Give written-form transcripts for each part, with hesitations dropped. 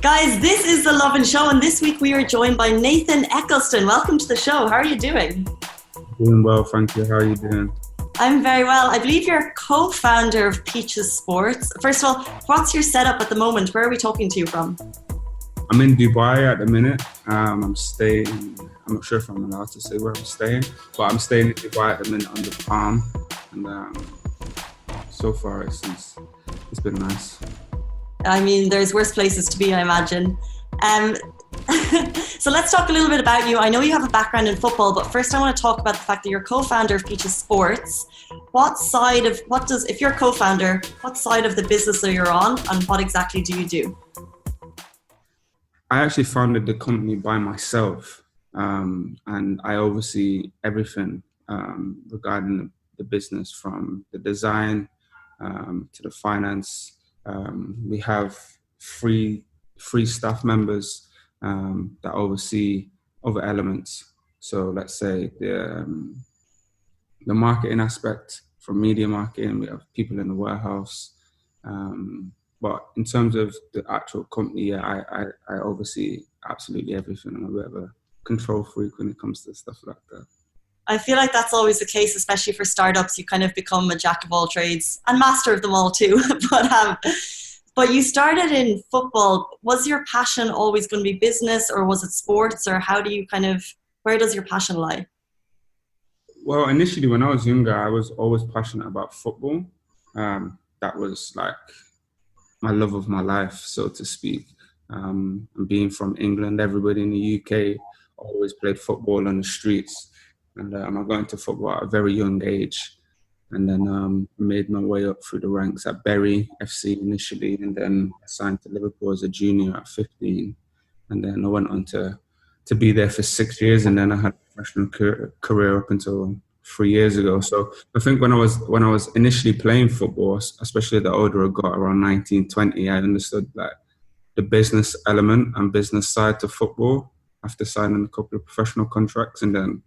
Guys, this is the Lovin Show, and this week we are joined by Nathan Eccleston. Welcome to the show. How are you doing? Doing well, thank you. How are you doing? I'm very well. I believe you're co-founder of Peaches Sports. First of all, what's your setup at the moment? Where are we talking to you from? I'm in Dubai at the minute. I'm staying, I'm not sure if I'm allowed to say where I'm staying, but I'm staying in Dubai at the minute on the Palm. And so far it's been nice. I mean, there's worse places to be, I imagine. So let's talk a little bit about you. I know you have a background in football, but first I want to talk about the fact that you're co-founder of Peaches Sports. If you're co-founder, what side of the business are you on, and what exactly do you do? I actually founded the company by myself, and I oversee everything regarding the business, from the design to the finance. We have three staff members that oversee other elements. So let's say the marketing aspect, from media marketing, we have people in the warehouse. But in terms of the actual company, I oversee absolutely everything. I'm a bit of a control freak when it comes to stuff like that. I feel like that's always the case, especially for startups. You kind of become a jack of all trades and master of them all too. But you started in football. Was your passion always going to be business, or was it sports, or where does your passion lie? Well, initially when I was younger, I was always passionate about football. That was like my love of my life, so to speak. And being from England, everybody in the UK always played football on the streets. And I got into football at a very young age, and then made my way up through the ranks at Bury FC initially, and then signed to Liverpool as a junior at 15. And then I went on to be there for 6 years, and then I had a professional career up until 3 years ago. So I think when I was initially playing football, especially the older I got, around 19, 20, I understood like the business element and business side to football after signing a couple of professional contracts, and then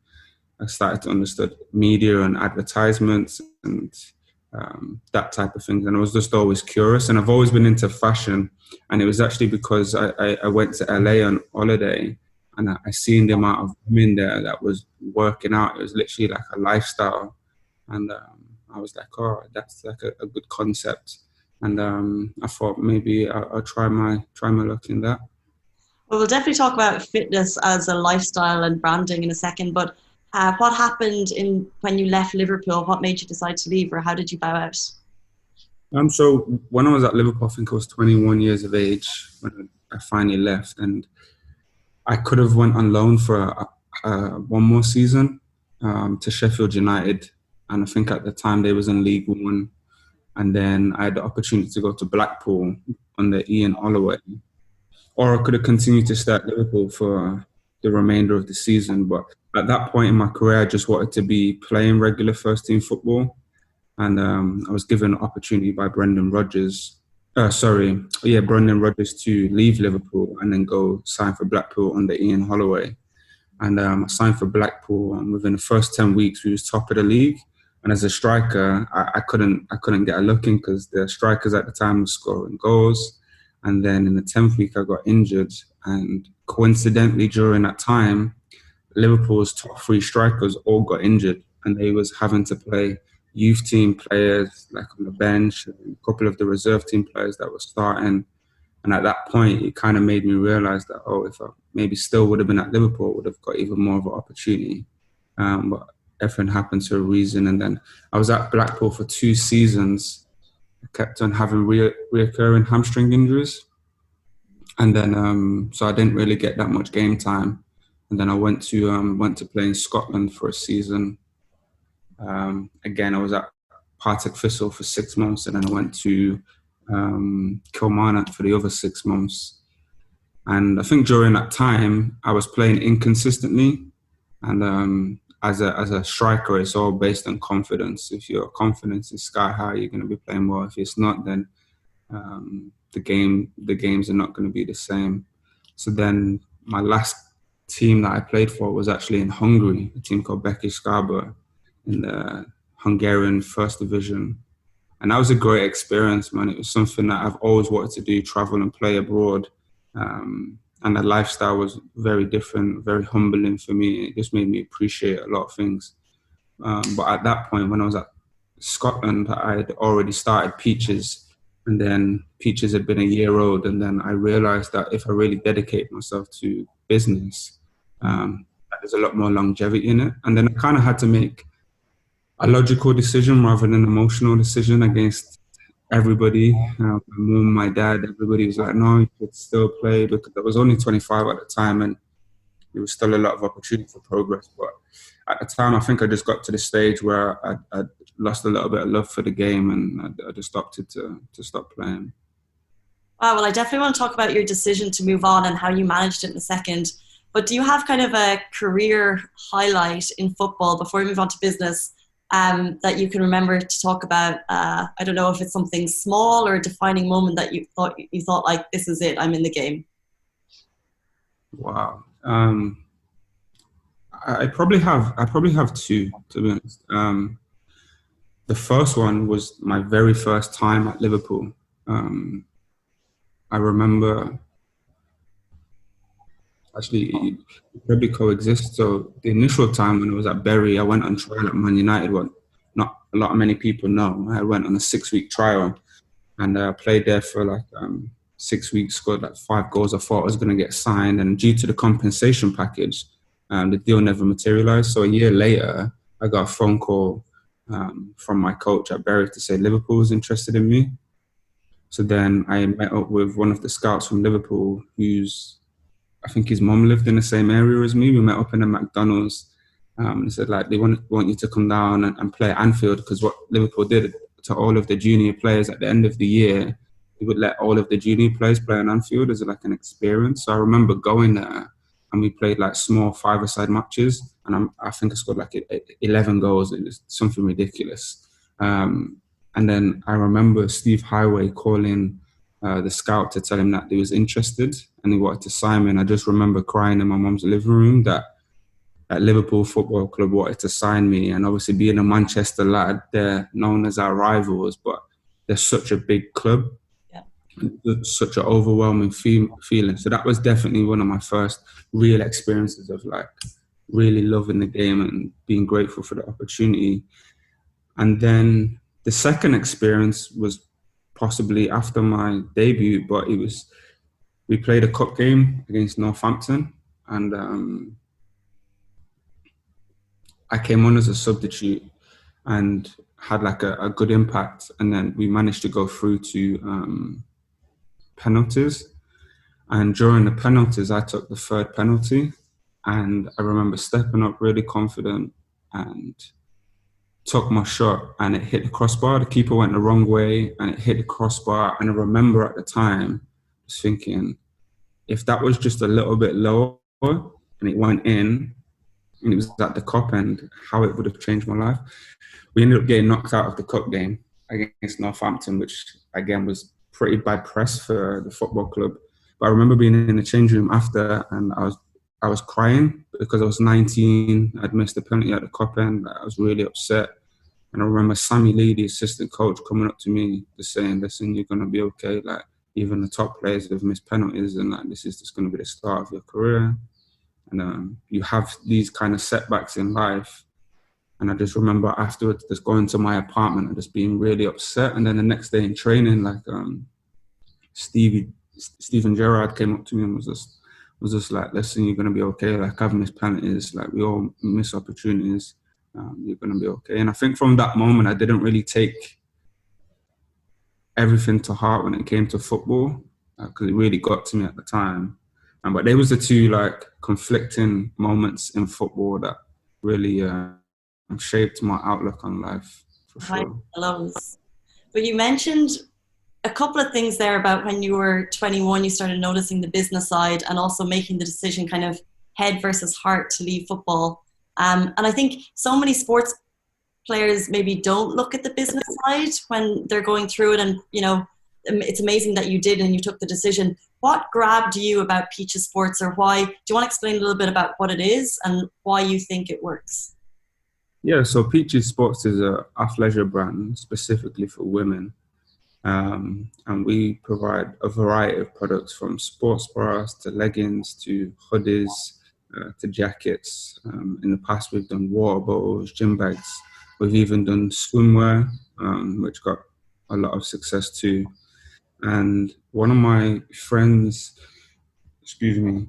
I started to understand media and advertisements and that type of thing. And I was just always curious. And I've always been into fashion. And it was actually because I went to LA on holiday, and I seen the amount of women there that was working out. It was literally like a lifestyle. And I was like, oh, that's like a good concept. And I thought maybe I'll try my luck in that. Well, we'll definitely talk about fitness as a lifestyle and branding in a second, but what happened when you left Liverpool? What made you decide to leave, or how did you bow out? So when I was at Liverpool, I think I was 21 years of age when I finally left, and I could have went on loan for one more season to Sheffield United, and I think at the time they was in League One, and then I had the opportunity to go to Blackpool under Ian Holloway, or I could have continued to stay at Liverpool for the remainder of the season. But at that point in my career, I just wanted to be playing regular first team football. And I was given an opportunity by Brendan Rodgers to leave Liverpool and then go sign for Blackpool under Ian Holloway. And I signed for Blackpool, and within the first 10 weeks, we was top of the league. And as a striker, I couldn't get a look in because the strikers at the time were scoring goals. And then in the 10th week, I got injured. And coincidentally, during that time, Liverpool's top three strikers all got injured, and they was having to play youth team players like on the bench, and a couple of the reserve team players that were starting. And at that point, it kind of made me realize that, if I maybe still would have been at Liverpool, I would have got even more of an opportunity. But everything happened to a reason. And then I was at Blackpool for 2 seasons. I kept on having reoccurring hamstring injuries. And then, so I didn't really get that much game time. And then I went to play in Scotland for a season. Again, I was at Partick Thistle for 6 months, and then I went to Kilmarnock for the other 6 months. And I think during that time, I was playing inconsistently. And as a striker, it's all based on confidence. If your confidence is sky high, you're going to be playing well. If it's not, then the games are not going to be the same. So then my last team that I played for was actually in Hungary, a team called Bekiskaba in the Hungarian First Division. And that was a great experience, man. It was something that I've always wanted to do, travel and play abroad. And that lifestyle was very different, very humbling for me. It just made me appreciate a lot of things. But at that point, when I was at Scotland, I'd already started Peaches, and then Peaches had been a year old. And then I realized that if I really dedicate myself to business, there's a lot more longevity in it. And then I kind of had to make a logical decision rather than an emotional decision against everybody. My mum, my dad, everybody was like, no, you could still play, because I was only 25 at the time and there was still a lot of opportunity for progress. But at the time, I think I just got to the stage where I lost a little bit of love for the game, and I just opted to stop playing. Wow, well, I definitely want to talk about your decision to move on and how you managed it in a second. But do you have kind of a career highlight in football before we move on to business that you can remember to talk about? I don't know if it's something small or a defining moment that you thought like, this is it, I'm in the game. Wow. I probably have two, to be honest. The first one was my very first time at Liverpool. I remember, actually, it probably coexist. So the initial time when I was at Bury, I went on trial at Man United. What not a lot of many people know. I went on a 6-week trial, and I played there for like 6 weeks. Scored like 5 goals. I thought I was going to get signed, and due to the compensation package, the deal never materialized. So a year later, I got a phone call from my coach at Bury to say Liverpool was interested in me. So then I met up with one of the scouts from Liverpool, I think his mom lived in the same area as me. We met up in a McDonald's. He said, like, they want you to come down and play at Anfield, because what Liverpool did to all of the junior players at the end of the year, they would let all of the junior players play on Anfield as like an experience. So I remember going there, and we played like small 5-a-side matches, and I think I scored like 11 goals. It was something ridiculous. And then I remember Steve Highway calling the scout to tell him that he was interested and he wanted to sign me. And I just remember crying in my mum's living room that Liverpool Football Club wanted to sign me. And obviously, being a Manchester lad, they're known as our rivals, but they're such a big club. Such an overwhelming feeling. So that was definitely one of my first real experiences of like really loving the game and being grateful for the opportunity. And then the second experience was possibly after my debut, but we played a cup game against Northampton, and I came on as a substitute and had like a good impact. And then we managed to go through to penalties, and during the penalties I took the third penalty, and I remember stepping up really confident and took my shot, and it hit the crossbar. The keeper went the wrong way and it hit the crossbar, and I remember at the time just thinking, if that was just a little bit lower and it went in and it was at the cup end, how it would have changed my life. We ended up getting knocked out of the cup game against Northampton, which again was pretty bad press for the football club. But I remember being in the change room after, and I was crying because I was 19. I'd missed the penalty at the cup end. I was really upset. And I remember Sammy Lee, the assistant coach, coming up to me just saying, listen, you're going to be okay. Like, even the top players have missed penalties, and like, this is just going to be the start of your career. And you have these kind of setbacks in life. And I just remember afterwards just going to my apartment and just being really upset. And then the next day in training, like Steven Gerrard came up to me and was just like, listen, you're going to be okay. Like, I've missed penalties. Like, we all miss opportunities. You're going to be okay. And I think from that moment, I didn't really take everything to heart when it came to football, because it really got to me at the time. But there was the two like conflicting moments in football that really shaped my outlook on life, for sure. I love this. But you mentioned a couple of things there about when you were 21, you started noticing the business side and also making the decision kind of head versus heart to leave football. And I think so many sports players maybe don't look at the business side when they're going through it. And, you know, it's amazing that you did and you took the decision. What grabbed you about Peaches Sports, or why? Do you want to explain a little bit about what it is and why you think it works? Yeah, so Peaches Sports is a athleisure brand specifically for women. And we provide a variety of products from sports bras to leggings to hoodies to jackets. In the past, we've done water bottles, gym bags. We've even done swimwear, which got a lot of success too. And one of my friends, excuse me,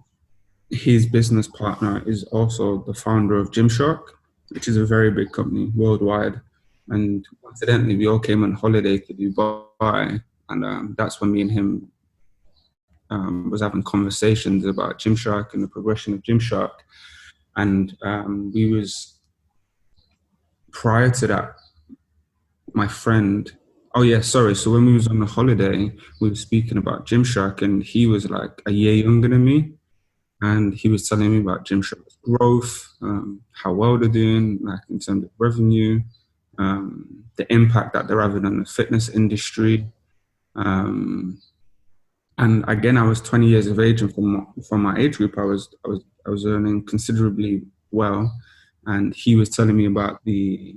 his business partner is also the founder of Gymshark, which is a very big company worldwide. And coincidentally, we all came on holiday to Dubai, and that's when me and him was having conversations about Gymshark and the progression of Gymshark. And we was prior to that, my friend. Oh yeah, sorry. So when we was on the holiday, we were speaking about Gymshark, and he was like a year younger than me. And he was telling me about Gymshark's growth, how well they're doing, like in terms of revenue, the impact that they're having on the fitness industry. And again, I was 20 years of age, and from my age group, I was earning considerably well. And he was telling me about the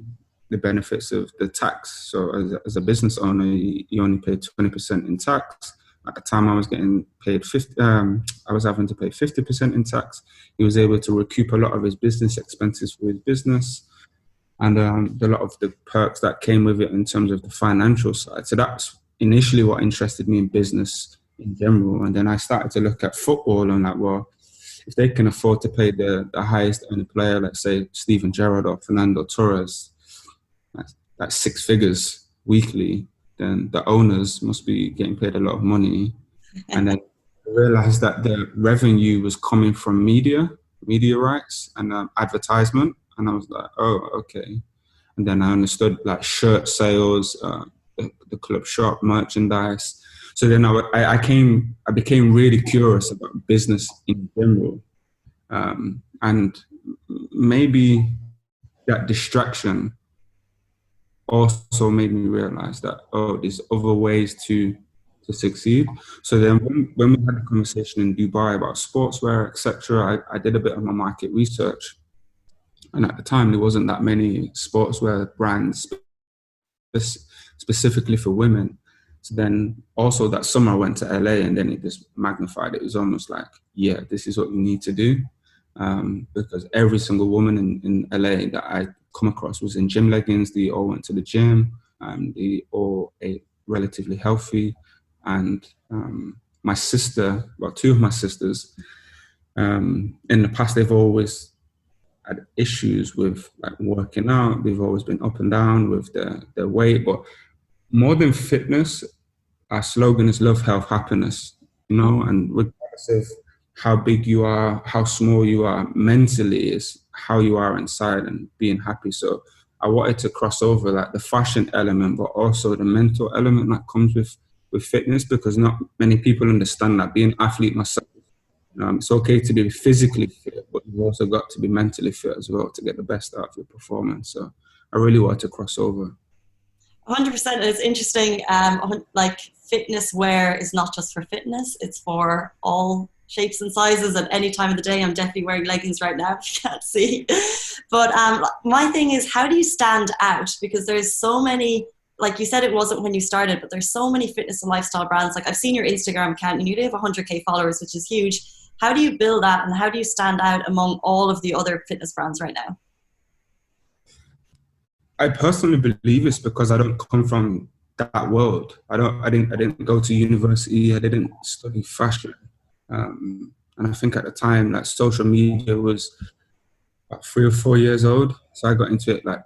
benefits of the tax. So as a business owner, you only pay 20% in tax. At the time, I was getting paid 50. I was having to pay 50% in tax. He was able to recoup a lot of his business expenses for his business, and a lot of the perks that came with it in terms of the financial side. So that's initially what interested me in business in general. And then I started to look at football and like, well, if they can afford to pay the highest earning player, let's say Steven Gerrard or Fernando Torres, that's 6 figures weekly, then the owners must be getting paid a lot of money. And then I realized that the revenue was coming from media rights and advertisement. And I was like, oh, okay. And then I understood like shirt sales, the club shop merchandise. So then I became really curious about business in general. And maybe that distraction also made me realize that, oh, there's other ways to succeed. So then when we had a conversation in Dubai about sportswear, etc., I did a bit of my market research. And at the time, there wasn't that many sportswear brands specifically for women. So then also that summer I went to LA, and then it just magnified. It was almost like, yeah, this is what you need to do. Because every single woman in LA that I come across was in gym leggings. They all went to the gym. They all ate relatively healthy. And my sister, well, 2 of my sisters, in the past, they've always had issues with like working out. They've always been up and down with their weight. But more than fitness, our slogan is love, health, happiness, and regardless of how big you are, how small you are, mentally is how you are inside and being happy. So I wanted to cross over like the fashion element, but also the mental element that comes with fitness, because not many people understand that. Being an athlete myself, it's okay to be physically fit, but you've also got to be mentally fit as well to get the best out of your performance. So I really wanted to cross over. 100%. And it's interesting, like fitness wear is not just for fitness, it's for all shapes and sizes at any time of the day. I'm definitely wearing leggings right now, if you can't see. But my thing is, how do you stand out? Because there's so many, like you said, it wasn't when you started, but there's so many fitness and lifestyle brands. Like I've seen your Instagram account and you do have 100K followers, which is huge. How do you build that, and how do you stand out among all of the other fitness brands right now? I personally believe it's because I don't come from that world. I didn't go to university. I didn't study fashion. And I think at the time, like social media was about 3 or 4 years old. So I got into it like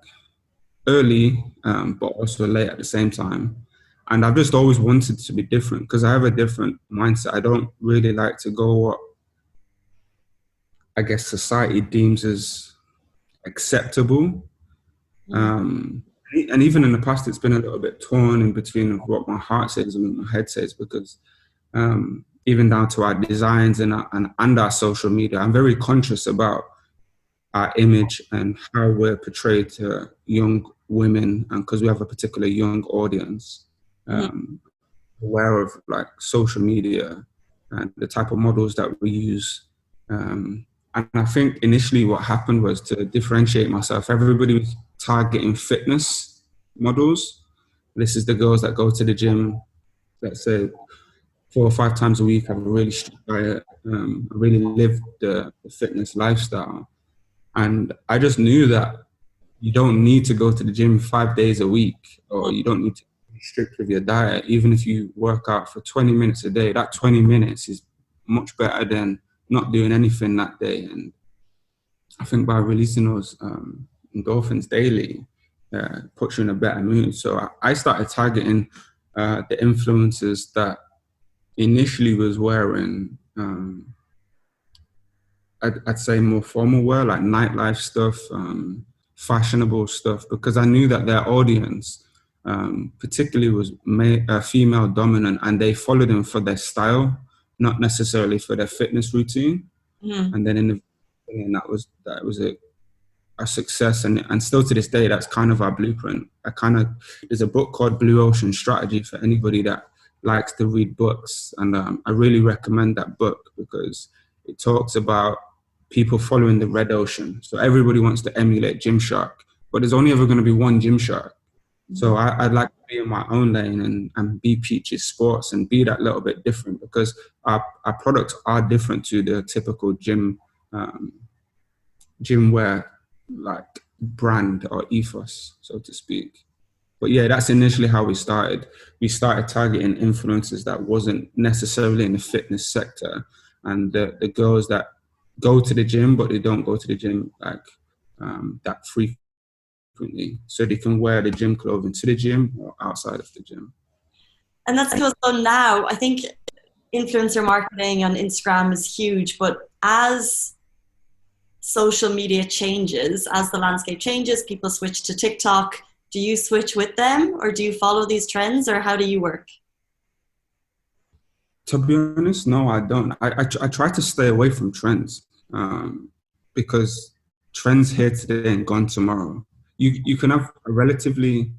early, but also late at the same time. And I've just always wanted to be different because I have a different mindset. I don't really like to go what I guess society deems as acceptable. And even in the past, it's been a little bit torn in between what my heart says and what my head says, because even down to our designs and our social media, I'm very conscious about our image and how we're portrayed to young women, and because we have a particular young audience, aware of like social media and the type of models that we use. And I think initially what happened was to differentiate myself. Everybody was targeting fitness models, This is the girls that go to the gym, let's say 4 or 5 times a week, have a really strict diet, really live the fitness lifestyle. And I just knew that you don't need to go to the gym 5 days a week, or you don't need to be strict with your diet. Even if you work out for 20 minutes a day, that 20 minutes is much better than not doing anything that day. And I think by releasing those endorphins daily, puts you in a better mood. So I started targeting the influencers that initially was wearing, I'd say more formal wear, like nightlife stuff, fashionable stuff, because I knew that their audience particularly was female dominant, and they followed them for their style, not necessarily for their fitness routine. And then and that was a success, and still to this day, that's kind of our blueprint. There's a book called Blue Ocean Strategy for anybody that likes to read books, and I really recommend that book because it talks about people following the red ocean. So everybody wants to emulate Gymshark, but there's only ever going to be one Gymshark. So I'd like to be in my own lane and be Peaches Sports and be that little bit different, because our products are different to the typical gym wear, like brand or ethos, so to speak. But yeah, that's initially how we started. We started targeting influencers that wasn't necessarily in the fitness sector, and the girls that go to the gym, but they don't go to the gym like that frequently, so they can wear the gym clothing to the gym or outside of the gym. And that's because now I think influencer marketing on Instagram is huge, but as social media changes, as the landscape changes, people switch to TikTok. Do you switch with them, or do you follow these trends, or how do you work? To be honest, no, I don't. I try to stay away from trends because trends here today and gone tomorrow. You can have a relatively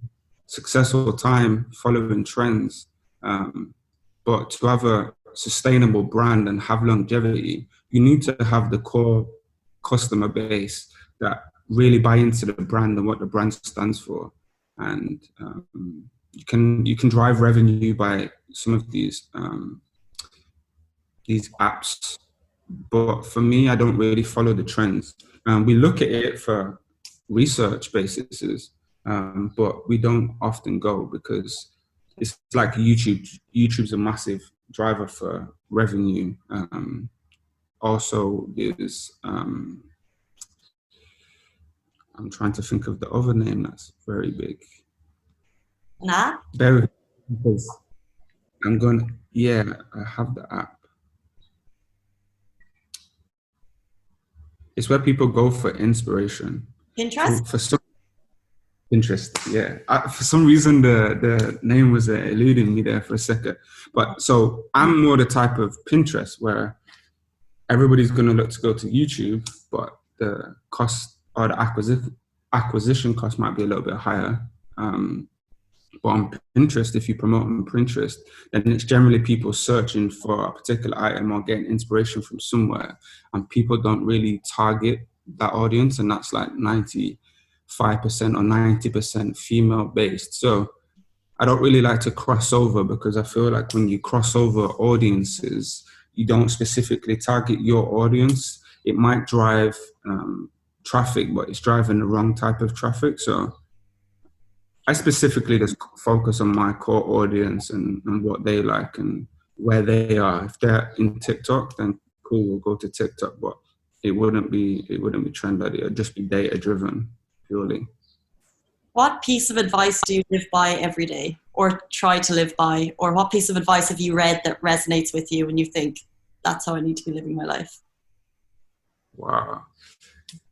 successful time following trends, but to have a sustainable brand and have longevity, you need to have the core customer base that really buy into the brand and what the brand stands for. And you can drive revenue by some of these apps, but for me, I don't really follow the trends. We look at it for research basis, but we don't often go because it's like YouTube. YouTube's a massive driver for revenue. Also, there's I'm trying to think of the other name that's very big. Nah? Very, because I have the app. It's where people go for inspiration. Pinterest? Pinterest, yeah. For some reason, the name was eluding me there for a second. But so I'm more the type of Pinterest where everybody's going to look to go to YouTube, but the cost or the acquisition cost might be a little bit higher. But on Pinterest, if you promote on Pinterest, then it's generally people searching for a particular item or getting inspiration from somewhere, and people don't really target that audience, and that's like 95% or 90% female based. So I don't really like to cross over, because I feel like when you cross over audiences, you don't specifically target your audience. It might drive traffic, but it's driving the wrong type of traffic. So I specifically just focus on my core audience and what they like and where they are. If they're in TikTok, then cool, we'll go to TikTok, but it wouldn't be trend led. It would just be data driven purely. What piece of advice do you live by every day, or try to live by? Or what piece of advice have you read that resonates with you and you think, that's how I need to be living my life? Wow.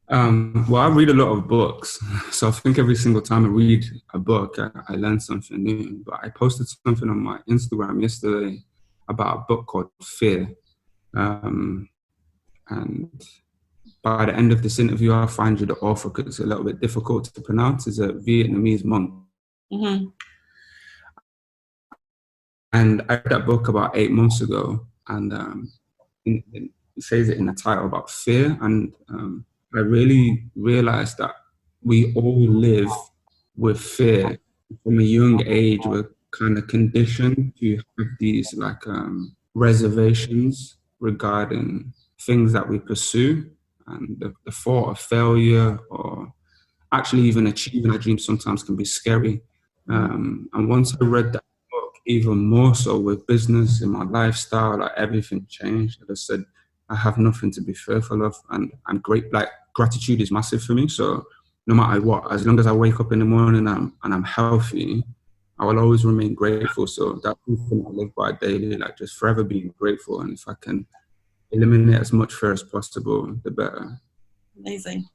Well, I read a lot of books. So I think every single time I read a book, I learn something new. But I posted something on my Instagram yesterday about a book called Fear. And by the end of this interview, I'll find you the author, because it's a little bit difficult to pronounce. It's a Vietnamese monk. Mm-hmm. And I read that book about 8 months ago. And it says it in the title about fear. And I really realized that we all live with fear from a young age, we're kind of conditioned to have these like reservations regarding things that we pursue, and the thought of failure or actually even achieving a dream sometimes can be scary. And once I read that book, even more so with business in my lifestyle, like everything changed. I just said, I have nothing to be fearful of, and I'm great. Like gratitude is massive for me. So no matter what, as long as I wake up in the morning and I'm healthy, I will always remain grateful. So that's something I live by daily, like just forever being grateful. And if I can eliminate as much fear as possible, the better. Amazing.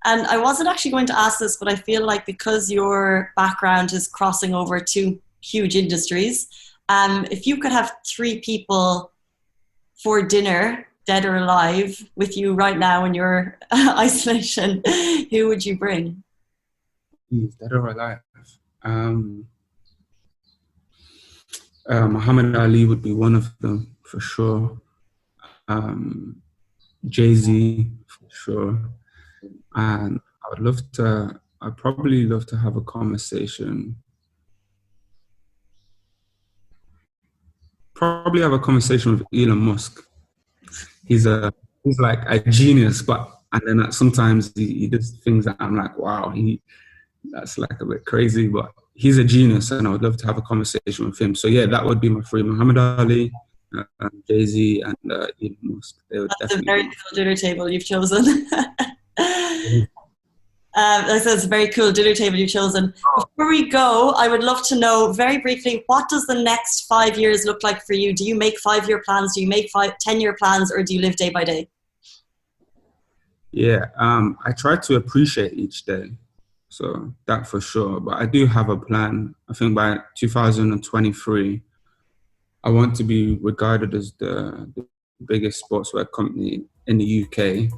And I wasn't actually going to ask this, but I feel like because your background is crossing over two huge industries, if you could have 3 people for dinner, dead or alive, with you right now in your isolation, who would you bring? Dead or alive? Muhammad Ali would be one of them for sure. Jay-Z for sure. And I'd probably love to have a conversation. Probably have a conversation with Elon Musk. He's like a genius, and then sometimes he does things that I'm like, wow, that's like a bit crazy, but he's a genius, and I would love to have a conversation with him. So yeah, that would be my 3: Muhammad Ali, Jay-Z, and Elon Musk. That's a very cool dinner table you've chosen. That's a very cool dinner table you've chosen. Before we go, I would love to know very briefly, what does the next 5 years look like for you? Do you make 5-year plans? Do you make 10-year plans, or do you live day by day? Yeah, I try to appreciate each day. So that for sure. But I do have a plan. I think by 2023, I want to be regarded as the biggest sportswear company in the UK.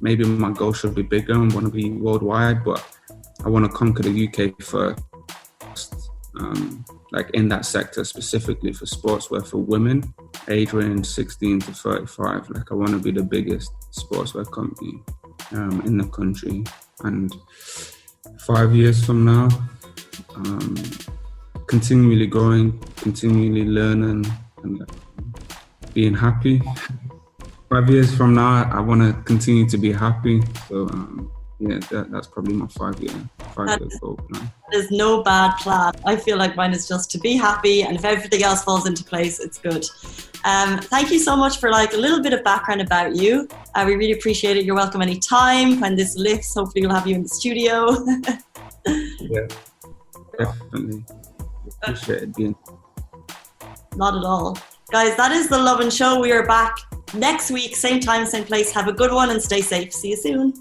Maybe my goal should be bigger and want to be worldwide, but I want to conquer the UK first. Like in that sector, specifically for sportswear for women, age range 16 to 35. Like I want to be the biggest sportswear company in the country. And 5 years from now, continually growing, continually learning, and being happy. 5 years from now, I want to continue to be happy. So yeah, that's probably my 5-year goal plan. There's no bad plan. I feel like mine is just to be happy, and if everything else falls into place, it's good. Thank you so much for like a little bit of background about you. We really appreciate it. You're welcome anytime. When this lifts, hopefully we'll have you in the studio. Yeah, definitely. Appreciate it being. Not at all. Guys, that is the Lovin Show. We are back next week, same time, same place. Have a good one and stay safe. See you soon.